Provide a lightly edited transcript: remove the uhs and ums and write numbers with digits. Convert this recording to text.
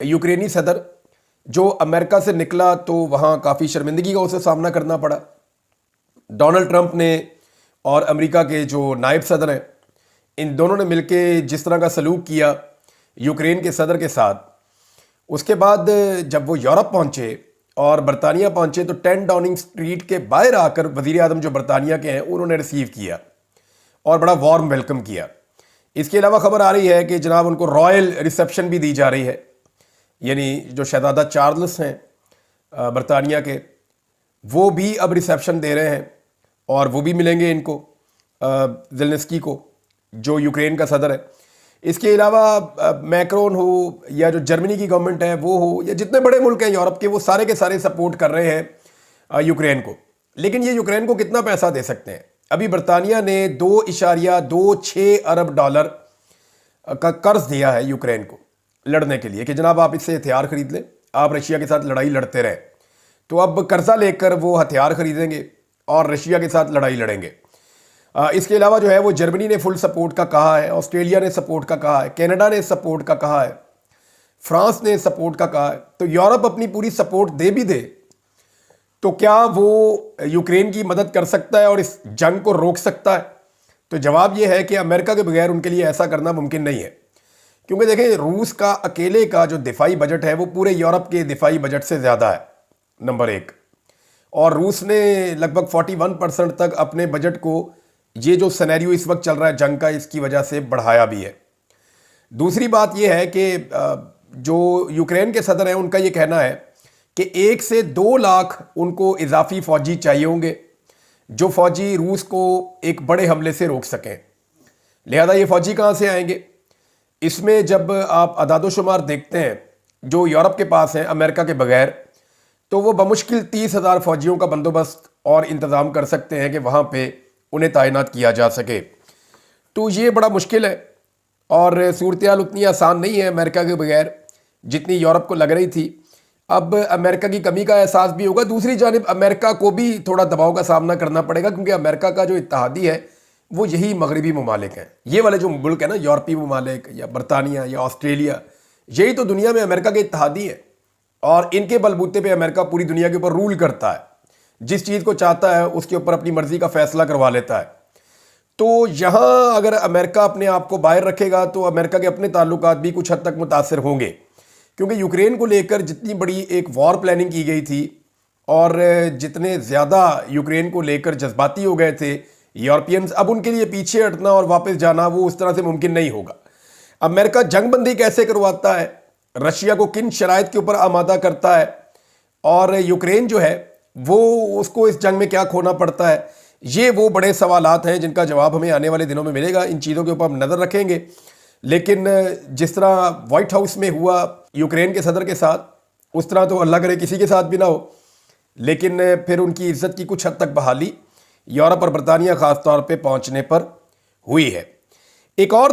यूक्रेनी सदर जो अमेरिका से निकला तो वहाँ काफ़ी शर्मिंदगी का उसे सामना करना पड़ा। डोनाल्ड ट्रंप ने और अमेरिका के जो नायब सदर हैं, इन दोनों ने मिलके जिस तरह का सलूक किया यूक्रेन के सदर के साथ, उसके बाद जब वो यूरोप पहुंचे और बरतानिया पहुंचे तो 10 डाउनिंग स्ट्रीट के बाहर आकर वज़ीर आज़म जो बरतानिया के हैं उन्होंने रिसीव किया और बड़ा वार्म वेलकम किया। इसके अलावा खबर आ रही है कि जनाब उनको रॉयल रिसेप्शन भी दी जा रही है, यानी जो शहजादा चार्ल्स हैं बरतानिया के, वो भी अब रिसेप्शन दे रहे हैं और वो भी मिलेंगे इनको, ज़ेलेंस्की को, जो यूक्रेन का सदर है। इसके अलावा मैक्रोन हो या जो जर्मनी की गवर्नमेंट है वो हो या जितने बड़े मुल्क हैं यूरोप के, वो सारे के सारे सपोर्ट कर रहे हैं यूक्रेन को। लेकिन ये यूक्रेन को कितना पैसा दे सकते हैं? अभी बरतानिया ने $2.26 अरब का कर्ज दिया है यूक्रेन को लड़ने के लिए कि जनाब आप इससे हथियार खरीद लें, आप रशिया के साथ लड़ाई लड़ते रहें। तो अब कर्जा लेकर वो हथियार खरीदेंगे और रशिया के साथ लड़ाई लड़ेंगे। इसके अलावा जो है वो जर्मनी ने फुल सपोर्ट का कहा है, ऑस्ट्रेलिया ने सपोर्ट का कहा है, कनाडा ने सपोर्ट का कहा है, फ्रांस ने सपोर्ट का कहा है। तो यूरोप अपनी पूरी सपोर्ट दे भी दे तो क्या वो यूक्रेन की मदद कर सकता है और इस जंग को रोक सकता है? तो जवाब ये है कि अमेरिका के बगैर उनके लिए ऐसा करना मुमकिन नहीं है। क्योंकि देखें, रूस का अकेले का जो दिफाई बजट है वो पूरे यूरोप के दिफाई बजट से ज़्यादा है, नंबर 1। और रूस ने लगभग 41% तक अपने बजट को, ये जो सिनेरियो इस वक्त चल रहा है जंग का, इसकी वजह से बढ़ाया भी है। दूसरी बात यह है कि जो यूक्रेन के सदर हैं उनका ये कहना है कि 1 से 2 लाख उनको इजाफी फौजी चाहिए होंगे जो फौजी रूस को एक बड़े हमले से रोक सकें। लिहाजा ये फौजी कहाँ से आएंगे? इसमें जब आप अदादोशुमार देखते हैं जो यूरोप के पास हैं अमेरिका के बगैर, तो वो बमुश्किल 30,000 फौजियों का बंदोबस्त और इंतज़ाम कर सकते हैं कि वहाँ पे उन्हें तैनात किया जा सके। तो ये बड़ा मुश्किल है और सूरत हाल उतनी आसान नहीं है अमेरिका के बगैर जितनी यूरोप को लग रही थी। अब अमेरिका की कमी का एहसास भी होगा। दूसरी जानिब अमेरिका को भी थोड़ा दबाव का सामना करना पड़ेगा, क्योंकि अमेरिका का जो इत्तेहादी है वो यही मगरबी ममालिक हैं। ये वाले जो मुल्क है ना, यूरोपीय ममालिक या बरतानिया या ऑस्ट्रेलिया, यही तो दुनिया में अमेरिका के इत्तेहादी है और इनके बलबूते पे अमेरिका पूरी दुनिया के ऊपर रूल करता है। जिस चीज़ को चाहता है उसके ऊपर अपनी मर्जी का फैसला करवा लेता है। तो यहाँ अगर अमेरिका अपने आप को बाहर रखेगा तो अमेरिका के अपने ताल्लुकात भी कुछ हद तक मुतासर होंगे, क्योंकि यूक्रेन को लेकर जितनी बड़ी एक वॉर प्लानिंग की गई थी और जितने ज़्यादा यूक्रेन को लेकर जज्बाती हो गए थे यूरोपियंस, अब उनके लिए पीछे हटना और वापस जाना वो उस तरह से मुमकिन नहीं होगा। अमेरिका जंगबंदी कैसे करवाता है, रशिया को किन शराइत के ऊपर आमादा करता है, और यूक्रेन जो है वो उसको इस जंग में क्या खोना पड़ता है, ये वो बड़े सवालात हैं जिनका जवाब हमें आने वाले दिनों में मिलेगा। इन चीज़ों के ऊपर हम नज़र रखेंगे। लेकिन जिस तरह वाइट हाउस में हुआ यूक्रेन के सदर के साथ, उस तरह तो अल्लाह करे किसी के साथ भी ना हो। लेकिन फिर उनकी इज्जत की कुछ हद तक बहाली यूरोप और बरतानिया ख़ास तौर पे पहुंचने पर हुई है। एक और